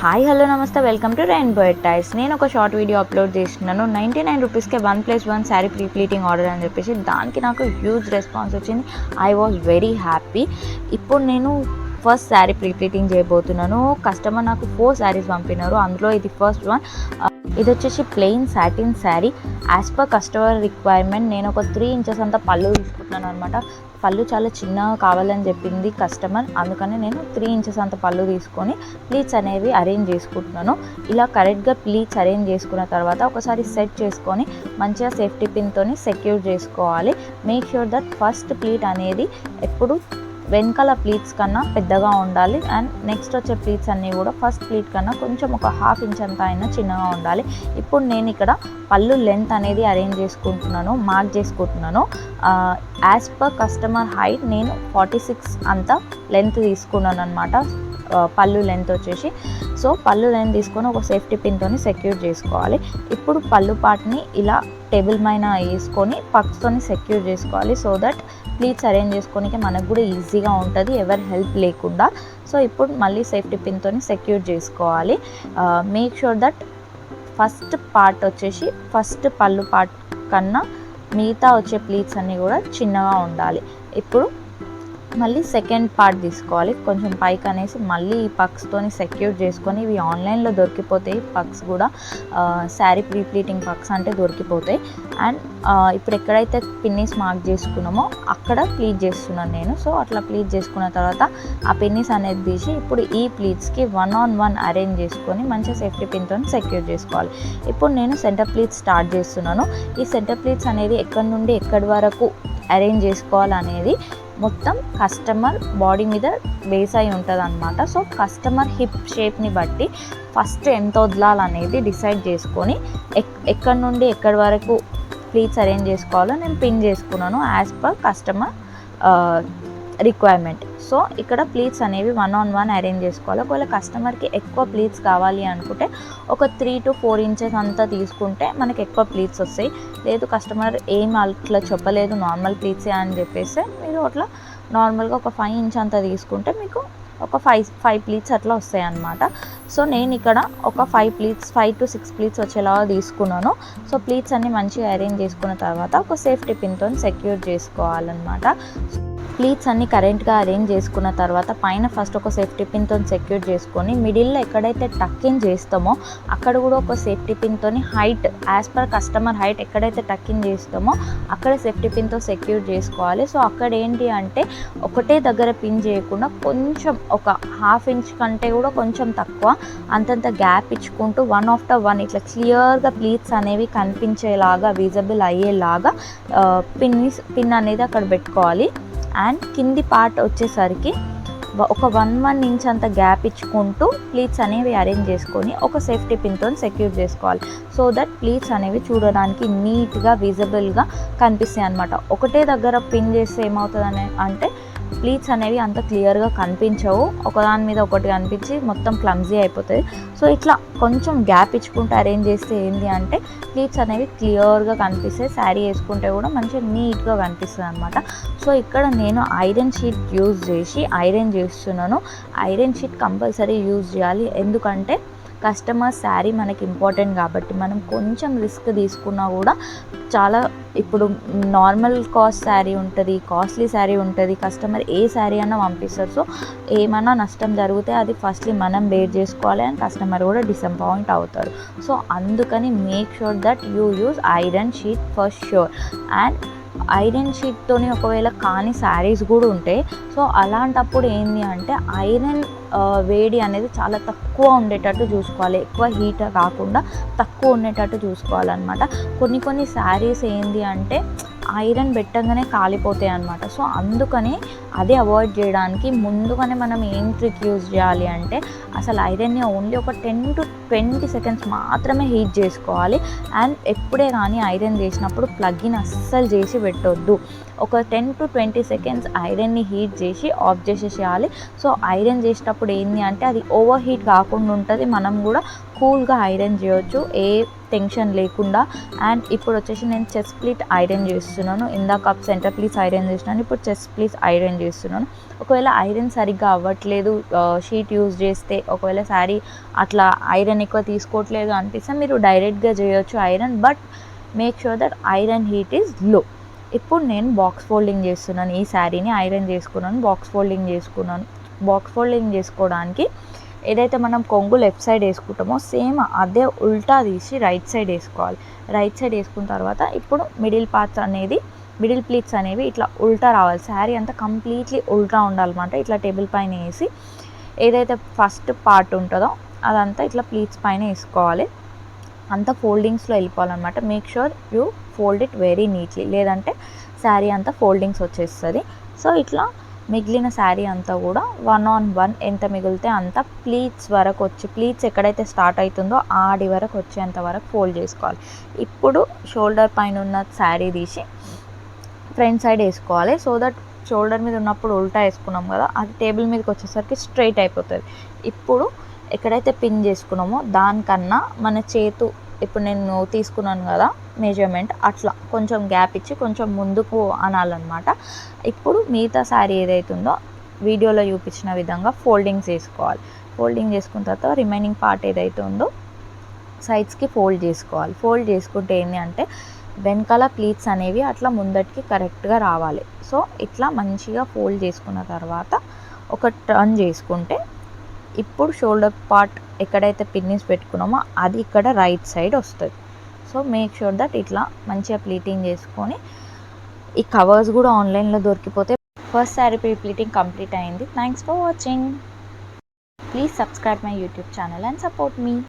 Hi hello నమస్తే welcome to rainbow tyres. నేను ఒక షార్ట్ వీడియో అప్లోడ్ చేస్తున్నాను. 99 రూపీస్కే 1+1 శారీ ప్రీ ప్లీటింగ్ ఆర్డర్ అని చెప్పేసి దానికి నాకు హ్యూజ్ రెస్పాన్స్ వచ్చింది. I was very happy. ఇప్పుడు నేను ఫస్ట్ శారీ ప్రీ ప్లీటింగ్ చేయబోతున్నాను. కస్టమర్ నాకు 4 శారీస్ పంపినారు. అందులో ఇది ఫస్ట్ వన్. ఇది వచ్చేసి plain satin sari. As per customer requirement నేను ఒక 3 ఇంచెస్ అంతా పళ్ళు తీసుకుంటున్నాను అనమాట. పళ్ళు చాలా చిన్నగా కావాలని చెప్పింది కస్టమర్, అందుకని నేను 3 ఇంచెస్ అంత పళ్ళు తీసుకొని ప్లీట్స్ అనేవి అరేంజ్ చేసుకుంటున్నాను. ఇలా కరెక్ట్గా ప్లీట్స్ అరేంజ్ చేసుకున్న తర్వాత ఒకసారి సెట్ చేసుకొని మంచిగా సేఫ్టీ పిన్తోని సెక్యూర్ చేసుకోవాలి. Make sure that first pleat అనేది ఎప్పుడు వెనకాల ప్లీట్స్ కన్నా పెద్దగా ఉండాలి. అండ్ నెక్స్ట్ వచ్చే ప్లీట్స్ అన్నీ కూడా ఫస్ట్ ప్లీట్ కన్నా కొంచెం ఒక 1/2 ఇంచ్ అంత అయినా చిన్నగా ఉండాలి. ఇప్పుడు నేను ఇక్కడ పళ్ళు లెంత్ అనేది అరేంజ్ చేసుకుంటున్నాను, మార్క్ చేసుకుంటున్నాను. యాజ్ పర్ కస్టమర్ హైట్ నేను 46 అంత లెంత్ తీసుకున్నాను అనమాట. పళ్ళు లెంత్ వచ్చేసి సో పళ్ళు లెంత్ తీసుకొని ఒక సేఫ్టీ పిన్తోని సెక్యూర్ చేసుకోవాలి. ఇప్పుడు పళ్ళు పార్ట్ని ఇలా టేబుల్ పైన వేసుకొని పక్స్తోని సెక్యూర్ చేసుకోవాలి. సో దట్ ప్లీట్స్ అరేంజ్ చేసుకోనికి మనకు కూడా ఈజీగా ఉంటుంది, ఎవరి హెల్ప్ లేకుండా. సో ఇప్పుడు మళ్ళీ సేఫ్టీ పిన్తోని సెక్యూర్ చేసుకోవాలి. Make sure that first part వచ్చేసి ఫస్ట్ పళ్ళు పార్ట్ కన్నా మిగతా వచ్చే ప్లీట్స్ అన్నీ కూడా చిన్నగా ఉండాలి. ఇప్పుడు మళ్ళీ సెకండ్ పార్ట్ తీసుకోవాలి, కొంచెం పైకి అనేసి మళ్ళీ ఈ పక్స్తోని సెక్యూర్ చేసుకొని. ఇవి ఆన్లైన్లో దొరికిపోతాయి పక్స్ కూడా, శారీ ప్రీ ప్లీటింగ్ పక్స్ అంటే దొరికిపోతాయి. అండ్ ఇప్పుడు ఎక్కడైతే పిన్నీస్ మార్క్ చేసుకున్నామో అక్కడ ప్లీట్ చేస్తున్నాను నేను. సో అట్లా ప్లీట్ చేసుకున్న తర్వాత ఆ పిన్నీస్ అనేది తీసి ఇప్పుడు ఈ ప్లీట్స్కి 1 on 1 అరేంజ్ చేసుకొని మంచిగా సేఫ్టీ పిన్తో సెక్యూర్ చేసుకోవాలి. ఇప్పుడు నేను సెంటర్ ప్లీట్స్ స్టార్ట్ చేస్తున్నాను. ఈ సెంటర్ ప్లీట్స్ అనేది ఎక్కడి నుండి ఎక్కడి వరకు అరేంజ్ చేసుకోవాలనేది మొత్తం కస్టమర్ బాడీ మీద బేస్ అయి ఉంటుంది అనమాట. సో కస్టమర్ హిప్ షేప్ని బట్టి ఫస్ట్ ఎంత వదలాలనేది డిసైడ్ చేసుకొని ఎక్కడి నుండి ఎక్కడి వరకు ప్లీట్స్ అరేంజ్ చేసుకోవాలో నేను పిన్ చేసుకున్నాను as per customer requirement. So ఇక్కడ ప్లీట్స్ అనేవి 1 on 1 అరేంజ్ చేసుకోవాలి. ఒకవేళ కస్టమర్కి ఎక్కువ ప్లీట్స్ కావాలి అనుకుంటే ఒక 3 to 4 ఇంచెస్ అంతా తీసుకుంటే మనకి ఎక్కువ ప్లీట్స్ వస్తాయి. లేదు కస్టమర్ ఏం అట్లా చెప్పలేదు నార్మల్ ప్లీట్సే అని చెప్పేస్తే మీరు అట్లా నార్మల్గా ఒక 5 ఇంచ్ అంతా తీసుకుంటే మీకు ఒక 5 ప్లీట్స్ అట్లా వస్తాయి అన్నమాట. సో నేను ఇక్కడ ఒక 5 to 6 ప్లీట్స్ వచ్చేలాగా తీసుకున్నాను. సో ప్లీట్స్ అన్నీ మంచిగా అరేంజ్ చేసుకున్న తర్వాత ఒక సేఫ్టీ పిన్తో సెక్యూర్ చేసుకోవాలన్నమాట. ప్లీట్స్ అన్నీ కరెంట్గా అరేంజ్ చేసుకున్న తర్వాత పైన ఫస్ట్ ఒక సేఫ్టీ పిన్తో సెక్యూర్ చేసుకొని మిడిల్లో ఎక్కడైతే టక్కిన్ చేస్తామో అక్కడ కూడా ఒక సేఫ్టీ పిన్తో height as per customer height ఎక్కడైతే టక్కిన్ చేస్తామో అక్కడ సేఫ్టీ పిన్తో సెక్యూర్ చేసుకోవాలి. సో అక్కడ ఏంటి అంటే ఒకటే దగ్గర పిన్ చేయకుండా కొంచెం ఒక 1/2 ఇంచ్ కంటే కూడా కొంచెం తక్కువ అంతంత గ్యాప్ ఇచ్చుకుంటూ 1 after 1 ఇట్లా క్లియర్గా ప్లీట్స్ అనేవి కనిపించేలాగా విజిబుల్ అయ్యేలాగా పిన్ అనేది అక్కడ పెట్టుకోవాలి. అండ్ కింది పార్ట్ వచ్చేసరికి ఒక 1 ఇంచ్ అంత గ్యాప్ ఇచ్చుకుంటూ ప్లీట్స్ అనేవి అరేంజ్ చేసుకొని ఒక సేఫ్టీ పిన్తో సెక్యూర్ చేసుకోవాలి. సో దట్ ప్లీట్స్ అనేవి చూడడానికి నీట్గా విజిబుల్గా కనిపిస్తాయి అన్నమాట. ఒకటే దగ్గర పిన్ చేస్తే ఏమవుతుందని అంటే ప్లీట్స్ అనేవి అంత క్లియర్గా కనిపించవు, ఒకదాని మీద ఒకటి కనిపించి మొత్తం క్లమ్జీ అయిపోతుంది. సో ఇట్లా కొంచెం గ్యాప్ ఇచ్చుకుంటూ అరేంజ్ చేస్తే ఏంటి అంటే ప్లీట్స్ అనేవి క్లియర్గా కనిపిస్తాయి, శారీ వేసుకుంటే కూడా మంచిగా నీట్గా కనిపిస్తుంది అనమాట. సో ఇక్కడ నేను ఐరన్ షీట్ యూజ్ చేసి ఐరన్ చేస్తున్నాను. ఐరన్ షీట్ కంపల్సరీ యూజ్ చేయాలి, ఎందుకంటే కస్టమర్ శారీ మనకి ఇంపార్టెంట్ కాబట్టి. మనం కొంచెం రిస్క్ తీసుకున్నా కూడా చాలా ఇప్పుడు నార్మల్ కాస్ట్ శారీ ఉంటుంది, కాస్ట్లీ శారీ ఉంటుంది, కస్టమర్ ఏ శారీ అన్నా పంపిస్తారు. సో ఏమన్నా నష్టం జరిగితే అది ఫస్ట్లీ మనం బేర్ చేసుకోవాలి అండ్ కస్టమర్ కూడా డిసప్పాయింట్ అవుతారు. సో అందుకని make sure that you use iron sheet for sure. And iron షీట్తోని ఒకవేళ కానీ శారీస్ కూడా ఉంటాయి. సో అలాంటప్పుడు ఏంటి అంటే ఐరన్ వేడి అనేది చాలా తక్కువ ఉండేటట్టు చూసుకోవాలి, ఎక్కువ హీట్ కాకుండా తక్కువ ఉండేటట్టు చూసుకోవాలన్నమాట. కొన్ని శారీస్ ఏంటి అంటే ఐరన్ పెట్టగానే కాలిపోతాయి అన్నమాట. సో అందుకని అదే అవాయిడ్ చేయడానికి ముందుగానే మనం ఏం ట్రిక్ యూజ్ చేయాలి అంటే అసలు ఐరన్ని ఓన్లీ ఒక 10 to 20 seconds మాత్రమే హీట్ చేసుకోవాలి. అండ్ ఎప్పుడే కానీ ఐరన్ చేసినప్పుడు ప్లగ్గిన్ అస్సలు చేసి పెట్టొద్దు. ఒక 10 to 20 seconds ఐరన్ని హీట్ చేసి ఆఫ్ చేసేసేయాలి. సో ఐరన్ చేసేటప్పుడు ఏంటి అంటే అది ఓవర్ హీట్ కాకుండా ఉంటుంది, మనం కూడా కూల్గా ఐరన్ చేయొచ్చు, ఏ టెన్షన్ లేకుండా. అండ్ ఇప్పుడు వచ్చేసి నేను చెస్ట్ ప్లీట్ ఐరన్ చేస్తున్నాను. ఇందాక సెంటర్ ప్లీట్స్ ఐరన్ చేసినాను, ఇప్పుడు చెస్ట్ ప్లీట్స్ ఐరన్ చేస్తున్నాను. ఒకవేళ ఐరన్ సరిగ్గా అవ్వట్లేదు, షీట్ యూజ్ చేస్తే ఒకవేళ శారీ అట్లా ఐరన్ ఎక్కువ తీసుకోవట్లేదు అనిపిస్తే మీరు డైరెక్ట్గా చేయొచ్చు iron, but make sure that iron heat is low. ఇప్పుడు నేను బాక్స్ ఫోల్డింగ్ చేస్తున్నాను. ఈ శారీని ఐరన్ చేసుకున్నాను, బాక్స్ ఫోల్డింగ్ చేసుకున్నాను. బాక్స్ ఫోల్డింగ్ చేసుకోవడానికి ఏదైతే మనం కొంగు లెఫ్ట్ సైడ్ వేసుకుంటామో సేమ్ అదే ఉల్టా తీసి రైట్ సైడ్ వేసుకోవాలి. రైట్ సైడ్ వేసుకున్న తర్వాత ఇప్పుడు మిడిల్ ప్లీట్స్ అనేవి ఇట్లా ఉల్టా రావాలి. శారీ అంతా కంప్లీట్లీ ఉల్టా ఉండాలన్నమాట. ఇట్లా టేబుల్ పైన వేసి ఏదైతే ఫస్ట్ పార్ట్ ఉంటుందో అదంతా ఇట్లా ప్లీట్స్ పైన వేసుకోవాలి. అంతా ఫోల్డింగ్స్లో వెళ్ళిపోవాలన్నమాట. Make sure you fold it very neatly, లేదంటే శారీ అంతా ఫోల్డింగ్స్ వచ్చేస్తుంది. సో ఇట్లా మిగిలిన శారీ అంతా కూడా 1 on 1 ఎంత మిగిలితే అంత ప్లీట్స్ వరకు వచ్చి, ప్లీట్స్ ఎక్కడైతే స్టార్ట్ అవుతుందో ఆడి వరకు వచ్చేంత వరకు ఫోల్డ్ చేసుకోవాలి. ఇప్పుడు షోల్డర్ పైన ఉన్న శారీ తీసి ఫ్రంట్ సైడ్ వేసుకోవాలి. సో దట్ షోల్డర్ మీద ఉన్నప్పుడు ఉల్టా వేసుకున్నాం కదా, అది టేబుల్ మీదకి వచ్చేసరికి స్ట్రైట్ అయిపోతుంది. ఇప్పుడు ఎక్కడైతే పిన్ చేసుకున్నామో దానికన్నా మన చేతు, ఇప్పుడు నేను తీసుకున్నాను కదా మెజర్మెంట్, అట్లా కొంచెం గ్యాప్ ఇచ్చి కొంచెం ముందుకు అనాలన్నమాట. ఇప్పుడు మిగతా శారీ ఏదైతుందో వీడియోలో చూపించిన విధంగా ఫోల్డింగ్స్ వేసుకోవాలి. ఫోల్డింగ్ చేసుకున్న తర్వాత రిమైనింగ్ పార్ట్ ఏదైతే ఉందో సైడ్స్కి ఫోల్డ్ చేసుకోవాలి. ఫోల్డ్ చేసుకుంటే ఏంటి అంటే వెనకాల ప్లీట్స్ అనేవి అట్లా ముందటికి కరెక్ట్గా రావాలి. సో ఇట్లా మంచిగా ఫోల్డ్ చేసుకున్న తర్వాత ఒక టర్న్ చేసుకుంటే ఇప్పుడు షోల్డర్ పార్ట్ ఎక్కడైతే పిన్నిస్ పెట్టుకున్నామో అది ఇక్కడ రైట్ సైడ్ వస్తుంది. సో మేక్ షూర్ దట్ ఇట్లా మంచిగా ప్లీటింగ్ చేసుకొని, ఈ కవర్స్ కూడా ఆన్లైన్లో దొరికిపోతే. ఫస్ట్ శారీ ప్లీటింగ్ కంప్లీట్ అయింది. Thanks for watching. Please subscribe my YouTube channel and support me.